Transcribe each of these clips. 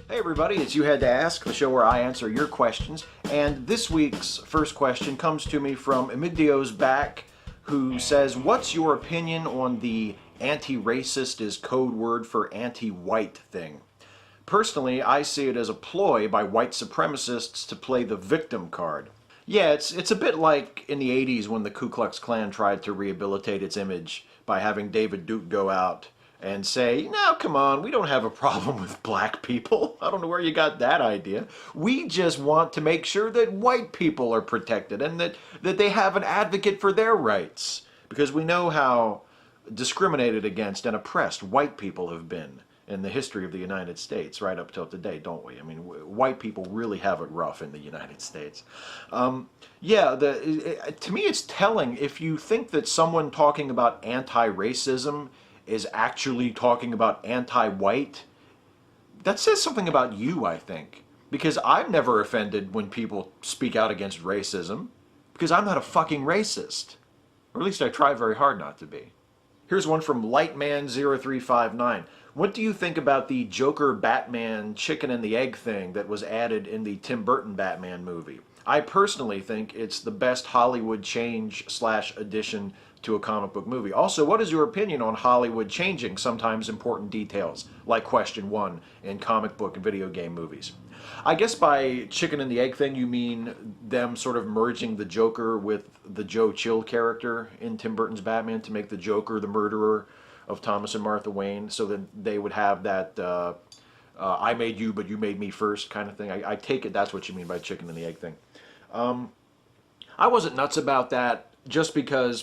Hey everybody, it's You Had to Ask, the show where I answer your questions. And this week's first question comes to me from Emigdio's Back, who says, what's your opinion on the anti-racist is code word for anti-white thing? Personally, I see it as a ploy by white supremacists to play the victim card. Yeah, it's a bit like in the 80s when the Ku Klux Klan tried to rehabilitate its image by having David Duke go out and say, no, come on, we don't have a problem with black people. I don't know where you got that idea. We just want to make sure that white people are protected and that they have an advocate for their rights. Because we know how discriminated against and oppressed white people have been in the history of the United States right up till today, don't we? I mean, white people really have it rough in the United States. Yeah, to me it's telling if you think that someone talking about anti-racism is actually talking about anti-white, that says something about you, I think. Because I'm never offended when people speak out against racism, because I'm not a fucking racist. Or at least I try very hard not to be. Here's one from Lightman0359. What do you think about the Joker Batman chicken and the egg thing that was added in the Tim Burton Batman movie? I personally think it's the best Hollywood change/addition to a comic book movie. Also, what is your opinion on Hollywood changing sometimes important details, like question 1 in comic book and video game movies? I guess by chicken and the egg thing you mean them sort of merging the Joker with the Joe Chill character in Tim Burton's Batman to make the Joker the murderer of Thomas and Martha Wayne, so that they would have that I made you but you made me first kind of thing. I take it that's what you mean by chicken and the egg thing. I wasn't nuts about that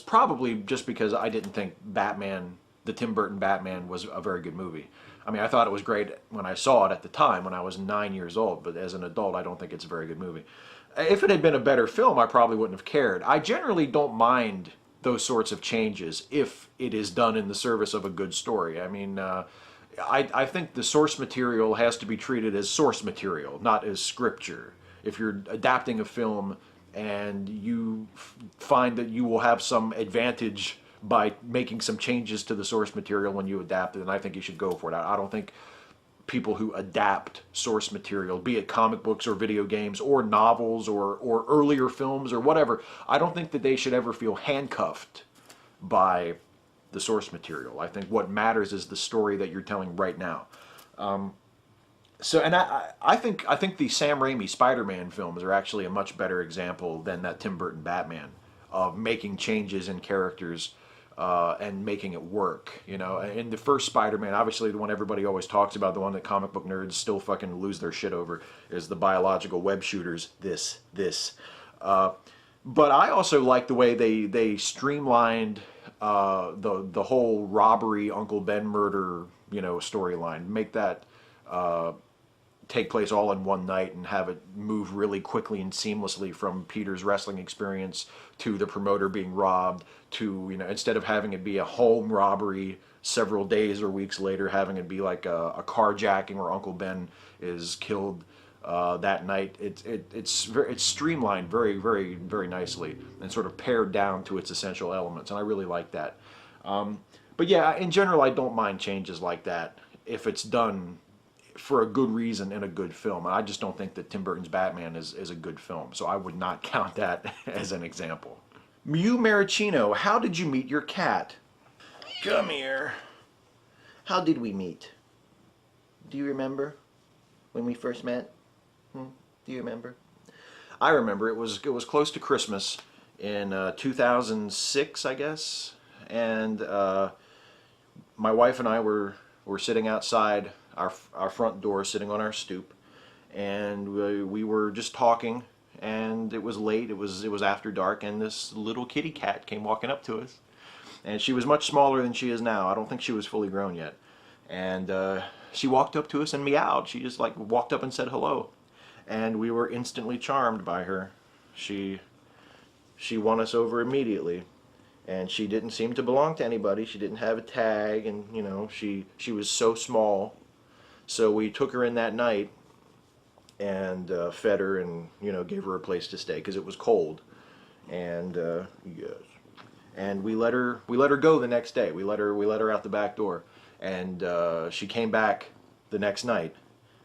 probably just because I didn't think Batman, the Tim Burton Batman, was a very good movie. I mean, I thought it was great when I saw it at the time when I was 9 years old, but as an adult I don't think it's a very good movie. If it had been a better film, I probably wouldn't have cared. I generally don't mind those sorts of changes if it is done in the service of a good story. I mean, I think the source material has to be treated as source material, not as scripture. If you're adapting a film and you find that you will have some advantage by making some changes to the source material when you adapt it, and I think you should go for it. I don't think people who adapt source material, be it comic books or video games or novels or earlier films or whatever, I don't think that they should ever feel handcuffed by the source material. I think what matters is the story that you're telling right now. I think the Sam Raimi Spider-Man films are actually a much better example than that Tim Burton Batman of making changes in characters and making it work. You know, in the first Spider-Man, obviously the one everybody always talks about, the one that comic book nerds still fucking lose their shit over, is the biological web shooters. But I also like the way they streamlined the whole robbery Uncle Ben murder, you know, storyline. Make that take place all in one night and have it move really quickly and seamlessly from Peter's wrestling experience to the promoter being robbed to, you know, instead of having it be a home robbery several days or weeks later, having it be like a carjacking where Uncle Ben is killed that night. It's streamlined very, very, very nicely and sort of pared down to its essential elements, and I really like that. But yeah, in general, I don't mind changes like that if it's done for a good reason in a good film. I just don't think that Tim Burton's Batman is a good film, so I would not count that as an example. Mew Maricino, how did you meet your cat? Come here. How did we meet? Do you remember when we first met? Do you remember? I remember. It was close to Christmas in 2006, I guess, and my wife and I were sitting outside our front door, sitting on our stoop, and we were just talking, and it was late, it was after dark, and this little kitty cat came walking up to us, and she was much smaller than she is now. I don't think she was fully grown yet, and she walked up to us and meowed. She just like walked up and said hello, and we were instantly charmed by her. She won us over immediately. And she didn't seem to belong to anybody. She didn't have a tag, and you know, she was so small. So we took her in that night and fed her, and you know, gave her a place to stay because it was cold. And yes, and we let her go the next day. We let her out the back door, and she came back the next night,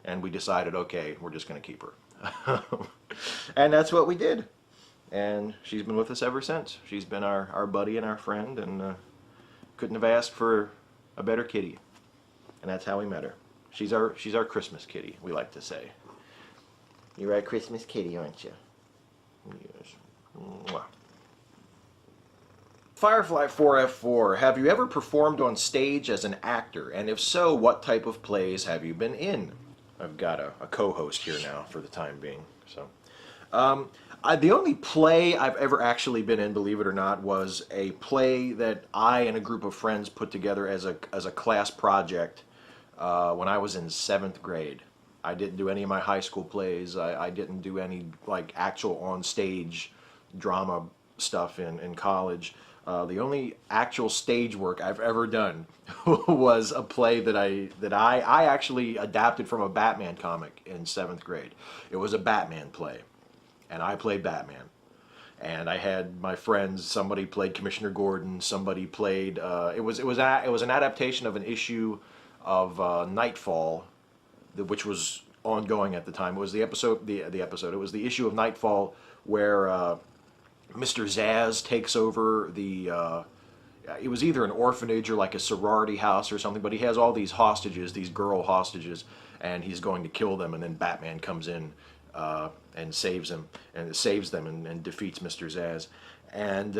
and we decided, okay, we're just going to keep her. And that's what we did. And she's been with us ever since. She's been our buddy and our friend, and couldn't have asked for a better kitty. And that's how we met her. She's our Christmas kitty, we like to say. You're our Christmas kitty, aren't you? Yes. Mwah. Firefly 4F4, have you ever performed on stage as an actor? And if so, what type of plays have you been in? I've got a co-host here now for the time being. So, the only play I've ever actually been in, believe it or not, was a play that I and a group of friends put together as a class project when I was in 7th grade. I didn't do any of my high school plays. I didn't do any like actual on-stage drama stuff in college. The only actual stage work I've ever done was a play that I actually adapted from a Batman comic in 7th grade. It was a Batman play, and I played Batman. And I had my friends. Somebody played Commissioner Gordon. Somebody played. It was an adaptation of an issue of Nightfall, which was ongoing at the time. It was the episode. It was the issue of Nightfall where Mr. Zaz takes over the, it was either an orphanage or like a sorority house or something, but he has all these hostages, these girl hostages, and he's going to kill them, and then Batman comes in and saves them and defeats Mr. Zaz. And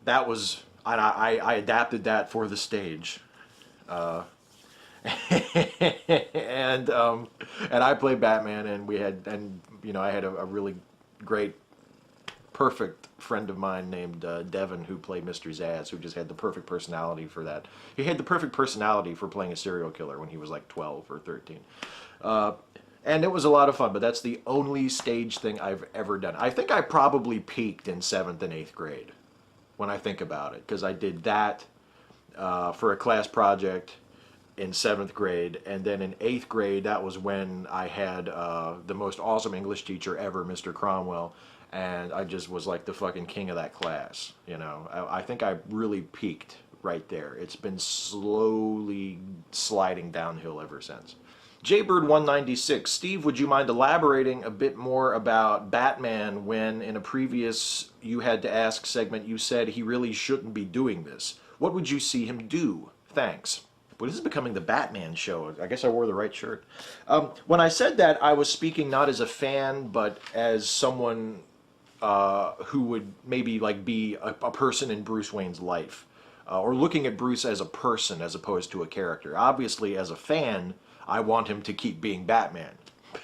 that was, I adapted that for the stage. And I played Batman, and I had a really great, perfect friend of mine named Devin, who played Mr. Zaz, who just had the perfect personality for that. He had the perfect personality for playing a serial killer when he was like 12 or 13. And it was a lot of fun, but that's the only stage thing I've ever done. I think I probably peaked in 7th and 8th grade when I think about it, because I did that for a class project in 7th grade, and then in 8th grade, that was when I had the most awesome English teacher ever, Mr. Cromwell, and I just was like the fucking king of that class, you know. I think I really peaked right there. It's been slowly sliding downhill ever since. Jaybird196, Steve, would you mind elaborating a bit more about Batman when in a previous You Had to Ask segment you said he really shouldn't be doing this? What would you see him do? Thanks. But this is becoming the Batman show. I guess I wore the right shirt. When I said that, I was speaking not as a fan, but as someone who would maybe like be a person in Bruce Wayne's life, or looking at Bruce as a person as opposed to a character. Obviously, as a fan, I want him to keep being Batman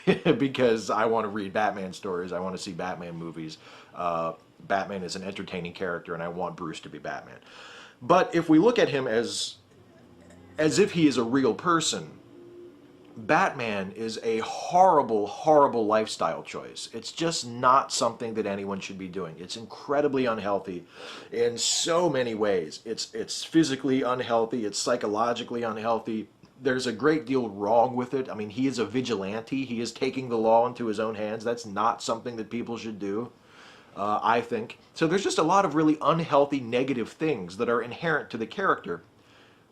because I want to read Batman stories. I want to see Batman movies. Batman is an entertaining character, and I want Bruce to be Batman. But if we look at him as if he is a real person, Batman is a horrible, horrible lifestyle choice. It's just not something that anyone should be doing. It's incredibly unhealthy in so many ways. It's physically unhealthy. It's psychologically unhealthy. There's a great deal wrong with it. I mean, he is a vigilante. He is taking the law into his own hands. That's not something that people should do, I think. So there's just a lot of really unhealthy, negative things that are inherent to the character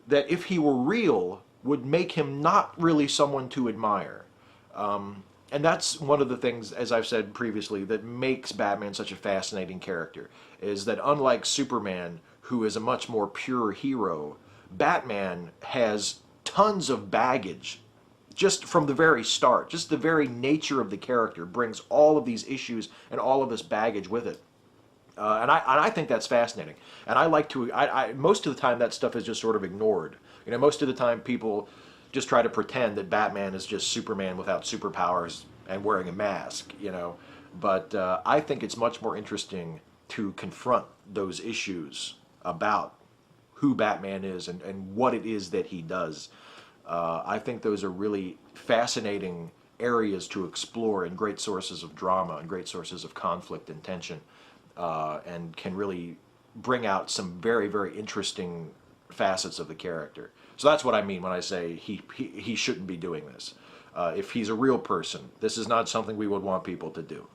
that if he were real would make him not really someone to admire. And that's one of the things, as I've said previously, that makes Batman such a fascinating character, is that unlike Superman, who is a much more pure hero, Batman has tons of baggage just from the very start. Just the very nature of the character brings all of these issues and all of this baggage with it. And I think that's fascinating. And I like to, most of the time that stuff is just sort of ignored. You know, most of the time people just try to pretend that Batman is just Superman without superpowers and wearing a mask, you know. But I think it's much more interesting to confront those issues about who Batman is and what it is that he does. I think those are really fascinating areas to explore and great sources of drama and great sources of conflict and tension. And can really bring out some very, very interesting facets of the character. So that's what I mean when I say he shouldn't be doing this. If he's a real person, this is not something we would want people to do.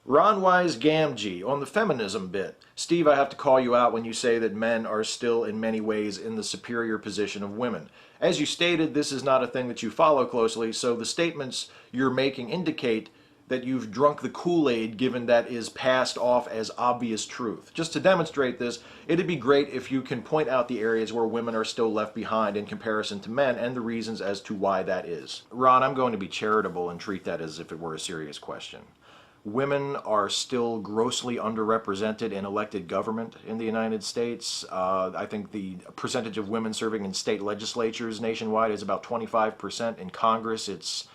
Ron Wise Gamgee, on the feminism bit. Steve, I have to call you out when you say that men are still in many ways in the superior position of women. As you stated, this is not a thing that you follow closely, so the statements you're making indicate that you've drunk the Kool-Aid given that is passed off as obvious truth. Just to demonstrate this, it'd be great if you can point out the areas where women are still left behind in comparison to men and the reasons as to why that is. Ron, I'm going to be charitable and treat that as if it were a serious question. Women are still grossly underrepresented in elected government in the United States. I think the percentage of women serving in state legislatures nationwide is about 25%. In Congress, it's,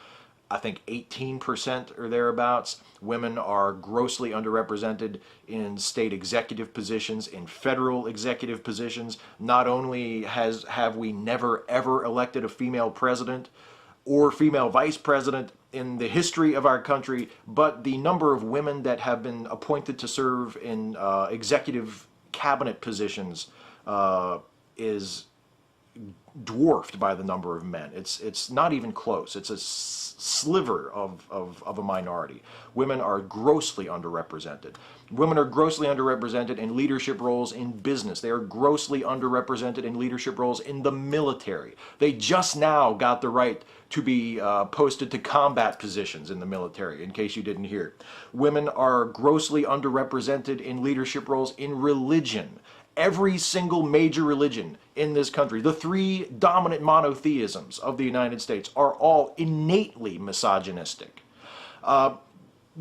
I think, 18% or thereabouts. Women are grossly underrepresented in state executive positions, in federal executive positions. Not only have we never ever elected a female president or female vice president in the history of our country, but the number of women that have been appointed to serve in executive cabinet positions is dwarfed by the number of men. It's not even close. It's a sliver of a minority. Women are grossly underrepresented. Women are grossly underrepresented in leadership roles in business. They are grossly underrepresented in leadership roles in the military. They just now got the right to be posted to combat positions in the military, in case you didn't hear. Women are grossly underrepresented in leadership roles in religion. Every single major religion in this country, the three dominant monotheisms of the United States, are all innately misogynistic.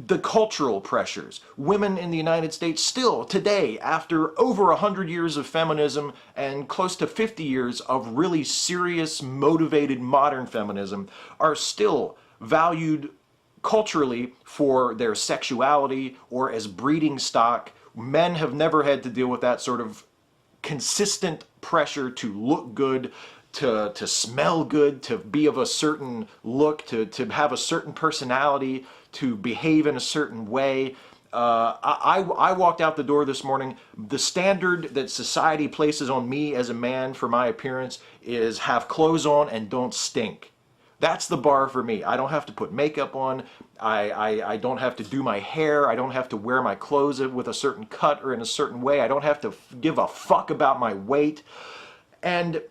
The cultural pressures. Women in the United States still today, after over 100 years of feminism and close to 50 years of really serious, motivated modern feminism, are still valued culturally for their sexuality or as breeding stock. Men have never had to deal with that sort of consistent pressure to look good, to smell good, to be of a certain look, to have a certain personality, to behave in a certain way. I walked out the door this morning. The standard that society places on me as a man for my appearance is have clothes on and don't stink. That's the bar for me. I don't have to put makeup on. I don't have to do my hair. I don't have to wear my clothes with a certain cut or in a certain way. I don't have to give a fuck about my weight. And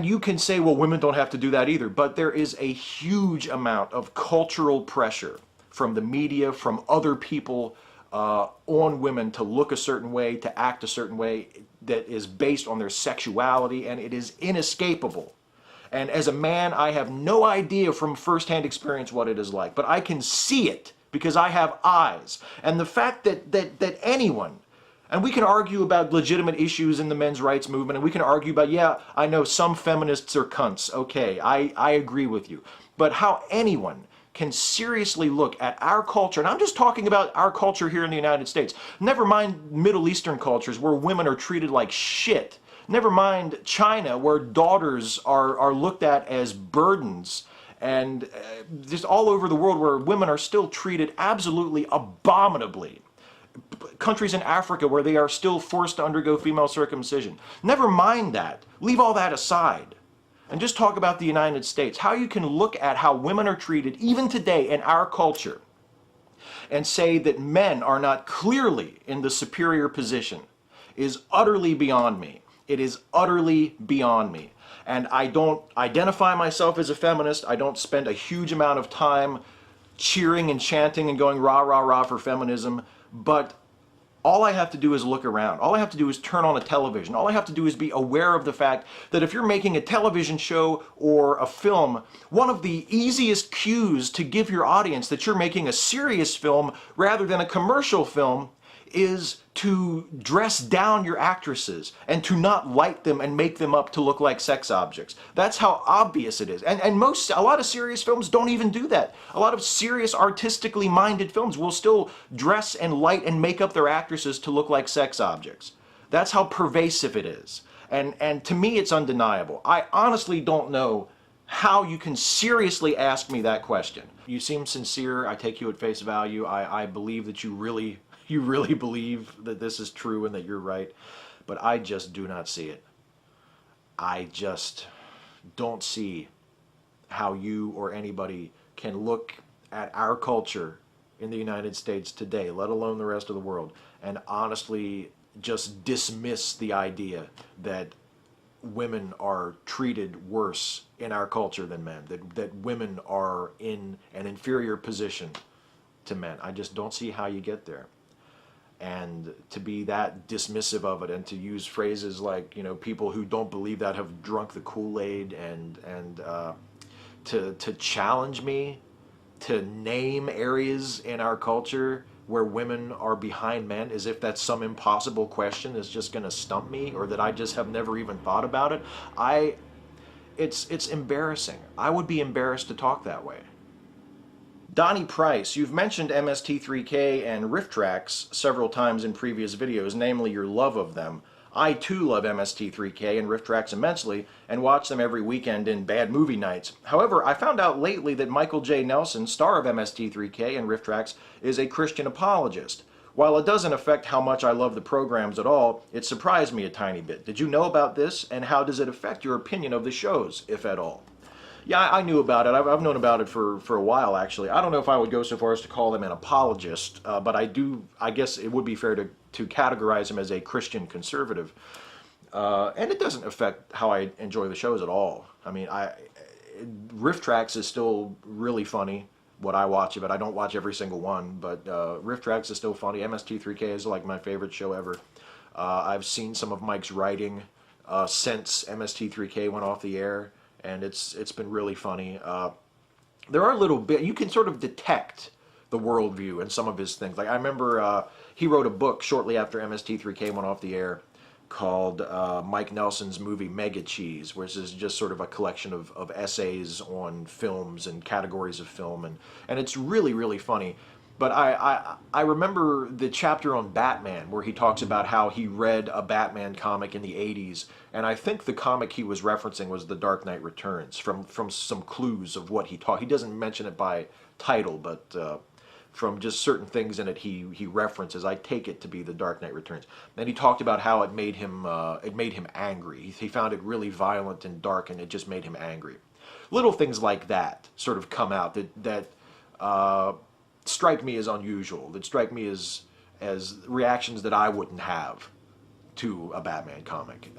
you can say, well, women don't have to do that either. But there is a huge amount of cultural pressure from the media, from other people on women to look a certain way, to act a certain way that is based on their sexuality, and it is inescapable. And as a man, I have no idea from firsthand experience what it is like, but I can see it because I have eyes. And the fact that anyone, and we can argue about legitimate issues in the men's rights movement, and we can argue about, yeah, I know some feminists are cunts. Okay, I agree with you. But how anyone can seriously look at our culture, and I'm just talking about our culture here in the United States, never mind Middle Eastern cultures where women are treated like shit. Never mind China, where daughters are looked at as burdens, and just all over the world where women are still treated absolutely abominably. Countries in Africa where they are still forced to undergo female circumcision. Never mind that. Leave all that aside. And just talk about the United States. How you can look at how women are treated, even today in our culture, and say that men are not clearly in the superior position is utterly beyond me. It is utterly beyond me. And I don't identify myself as a feminist. I don't spend a huge amount of time cheering and chanting and going rah, rah, rah for feminism. But all I have to do is look around. All I have to do is turn on a television. All I have to do is be aware of the fact that if you're making a television show or a film, one of the easiest cues to give your audience that you're making a serious film rather than a commercial film is to dress down your actresses and to not light them and make them up to look like sex objects. That's how obvious it is. And a lot of serious films don't even do that. A lot of serious artistically minded films will still dress and light and make up their actresses to look like sex objects. That's how pervasive it is. And to me, it's undeniable. I honestly don't know how you can seriously ask me that question. You seem sincere. I take you at face value. I believe that you really believe that this is true and that you're right, but I just do not see it. I just don't see how you or anybody can look at our culture in the United States today, let alone the rest of the world, and honestly just dismiss the idea that women are treated worse in our culture than men, that women are in an inferior position to men. I just don't see how you get there. And to be that dismissive of it, and to use phrases like, you know, people who don't believe that have drunk the Kool-Aid, and to challenge me to name areas in our culture where women are behind men, as if that's some impossible question that's just going to stump me, or that I just have never even thought about it. It's embarrassing. I would be embarrassed to talk that way. Donnie Price, you've mentioned MST3K and riff tracks several times in previous videos, namely your love of them. I too love MST3K and riff tracks immensely, and watch them every weekend in bad movie nights. However, I found out lately that Michael J. Nelson, star of MST3K and riff tracks, is a Christian apologist. While it doesn't affect how much I love the programs at all, it surprised me a tiny bit. Did you know about this, and how does it affect your opinion of the shows, if at all? Yeah, I knew about it. I've known about it for a while, actually. I don't know if I would go so far as to call him an apologist, but I guess it would be fair to categorize him as a Christian conservative. And it doesn't affect how I enjoy the shows at all. I mean, Riff Tracks is still really funny, what I watch of it. I don't watch every single one, but Riff Tracks is still funny. MST3K is like my favorite show ever. I've seen some of Mike's writing since MST3K went off the air, and it's been really funny. There are little bit, you can sort of detect the worldview in some of his things. Like I remember he wrote a book shortly after MST3K went off the air called Mike Nelson's movie Mega Cheese, which is just sort of a collection of essays on films and categories of film, and it's really, really funny. But I remember the chapter on Batman where he talks about how he read a Batman comic in the 80s, and I think the comic he was referencing was The Dark Knight Returns, from some clues of what he taught. He doesn't mention it by title, but from just certain things in it he references. I take it to be The Dark Knight Returns. And he talked about how it made him angry. He found it really violent and dark, and it just made him angry. Little things like that sort of come out that strike me as unusual, that strike me as reactions that I wouldn't have to a Batman comic.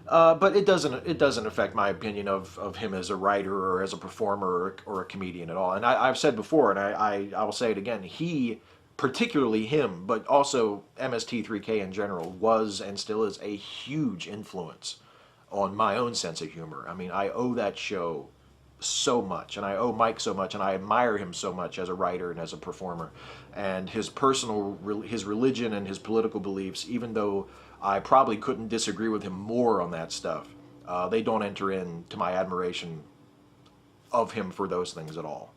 But it doesn't affect my opinion of him as a writer or as a performer or a comedian at all. And I've said before, and I will say it again, he, particularly him, but also MST3K in general, was and still is a huge influence on my own sense of humor. I mean, I owe that show so much, and I owe Mike so much, and I admire him so much as a writer and as a performer. And his his religion and his political beliefs, even though I probably couldn't disagree with him more on that stuff, they don't enter into my admiration of him for those things at all.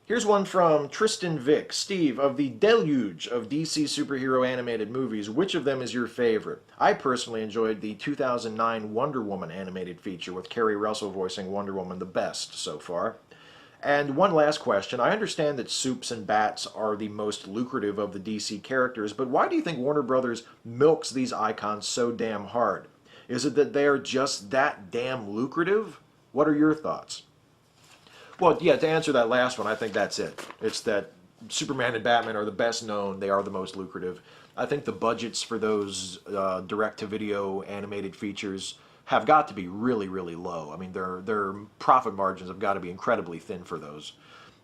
Here's one from Tristan Vick. Steve, of the deluge of DC superhero animated movies, which of them is your favorite? I personally enjoyed the 2009 Wonder Woman animated feature with Kerry Russell voicing Wonder Woman the best so far. And one last question. I understand that Supes and Bats are the most lucrative of the DC characters, but why do you think Warner Brothers milks these icons so damn hard? Is it that they are just that damn lucrative? What are your thoughts? Well, yeah, to answer that last one, I think that's it. It's that Superman and Batman are the best known. They are the most lucrative. I think the budgets for those direct-to-video animated features have got to be really, really low. I mean, their profit margins have got to be incredibly thin for those.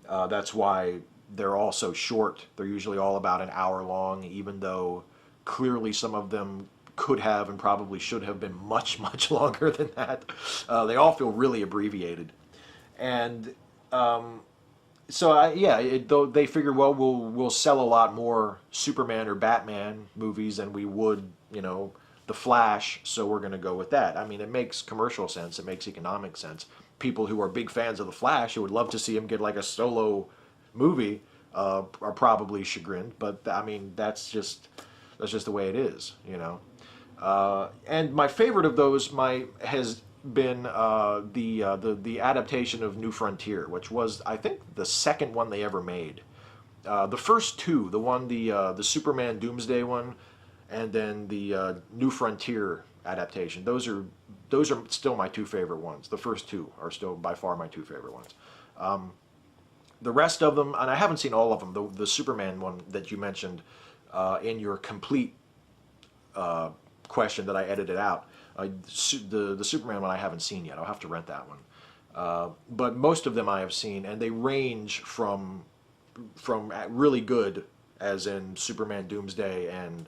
That's why they're all so short. They're usually all about an hour long, even though clearly some of them could have and probably should have been much, much longer than that. They all feel really abbreviated. And so though they figure, well, we'll sell a lot more Superman or Batman movies than we would, you know, The Flash, so we're going to go with that. I mean, it makes commercial sense. It makes economic sense. People who are big fans of The Flash, who would love to see him get like a solo movie, are probably chagrined. But I mean, that's just the way it is, you know. And my favorite of those has been the adaptation of New Frontier, which was, I think, the second one they ever made. The first two, the Superman Doomsday one, and then the New Frontier adaptation, those are still my two favorite ones. The first two are still by far my two favorite ones. the rest of them, and I haven't seen all of them, the Superman one that you mentioned in your complete question that I edited out. The Superman one I haven't seen yet. I'll have to rent that one. But most of them I have seen, and they range from really good, as in Superman Doomsday and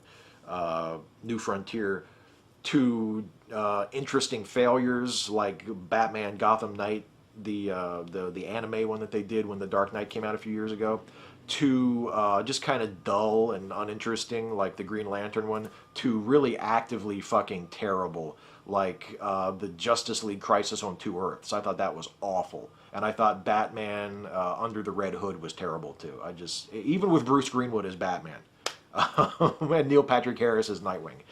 New Frontier, to interesting failures like Batman Gotham Knight, the anime one that they did when The Dark Knight came out a few years ago, to just kind of dull and uninteresting like the Green Lantern one, to really actively fucking terrible like the Justice League Crisis on Two Earths. I thought that was awful. And I thought Batman Under the Red Hood was terrible too. Even with Bruce Greenwood as Batman and Neil Patrick Harris as Nightwing,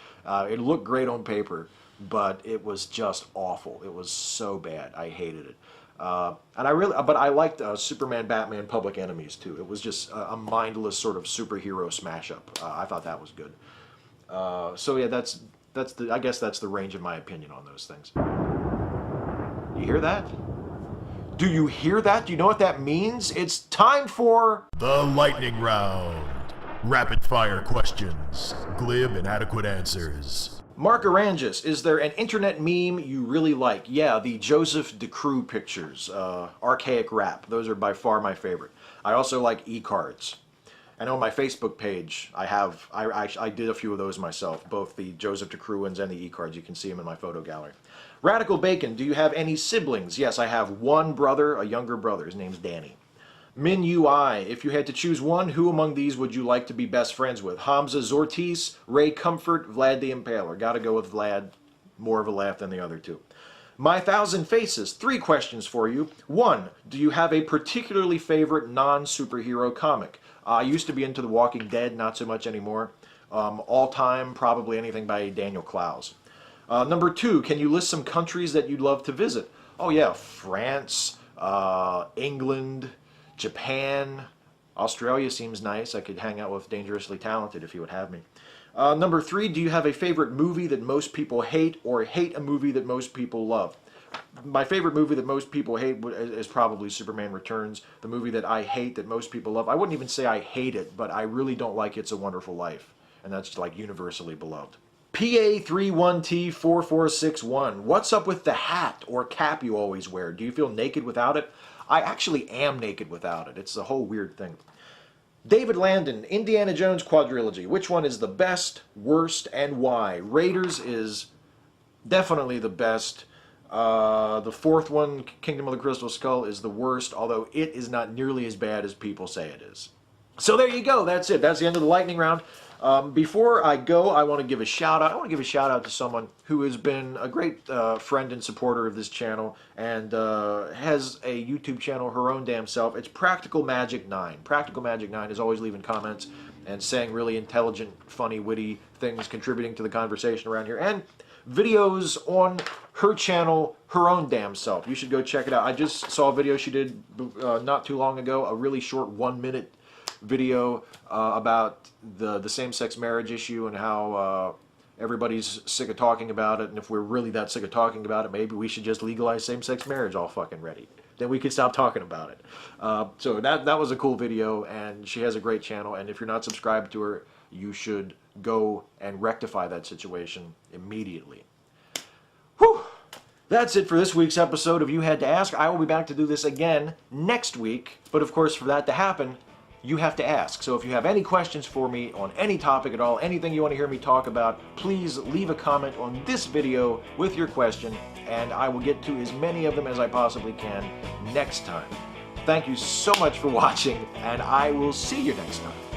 it looked great on paper, but it was just awful. It was so bad. I hated it. But I liked Superman, Batman, Public Enemies too. It was just a mindless sort of superhero smash up. I thought that was good. So yeah, I guess that's the range of my opinion on those things. You hear that? Do you hear that? Do you know what that means? It's time for the lightning round. Rapid fire questions, glib and adequate answers. Mark Arangis, is there an internet meme you really like? Yeah, the Joseph DeCrue pictures, archaic rap. Those are by far my favorite. I also like e-cards. And on my Facebook page, I did a few of those myself, both the Joseph DeCrue ones and the e-cards. You can see them in my photo gallery. Radical Bacon, do you have any siblings? Yes, I have one brother, a younger brother. His name's Danny. Min UI, if you had to choose one, who among these would you like to be best friends with? Hamza Zortis, Ray Comfort, Vlad the Impaler. Gotta go with Vlad. More of a laugh than the other two. My Thousand Faces, 3 questions for you. 1, do you have a particularly favorite non-superhero comic? I used to be into The Walking Dead, not so much anymore. All time, probably anything by Daniel Clowes. Number 2, can you list some countries that you'd love to visit? Oh yeah, France, England, Japan, Australia seems nice. I could hang out with Dangerously Talented if he would have me. Number 3, do you have a favorite movie that most people hate, or hate a movie that most people love? My favorite movie that most people hate is probably Superman Returns. The movie that I hate that most people love, I wouldn't even say I hate it, but I really don't like It's a Wonderful Life. And that's like universally beloved. PA31T4461, what's up with the hat or cap you always wear? Do you feel naked without it? I actually am naked without it. It's a whole weird thing. David Landon, Indiana Jones quadrilogy. Which one is the best, worst, and why? Raiders is definitely the best. The 4th one, Kingdom of the Crystal Skull, is the worst, although it is not nearly as bad as people say it is. So there you go. That's it. That's the end of the lightning round. Before I go, I want to give a shout out. I want to give a shout out to someone who has been a great friend and supporter of this channel and has a YouTube channel, her own damn self. It's Practical Magic 9. Practical Magic 9 is always leaving comments and saying really intelligent, funny, witty things, contributing to the conversation around here, and videos on her channel, her own damn self. You should go check it out. I just saw a video she did not too long ago, a really short 1-minute video about the same-sex marriage issue and how everybody's sick of talking about it, and if we're really that sick of talking about it, maybe we should just legalize same-sex marriage all fucking ready. Then we could stop talking about it. So that was a cool video, and she has a great channel, and if you're not subscribed to her, you should go and rectify that situation immediately. Whew! That's it for this week's episode of You Had to Ask. I will be back to do this again next week, but of course for that to happen, you have to ask. So if you have any questions for me on any topic at all, anything you want to hear me talk about, please leave a comment on this video with your question, and I will get to as many of them as I possibly can next time. Thank you so much for watching, and I will see you next time.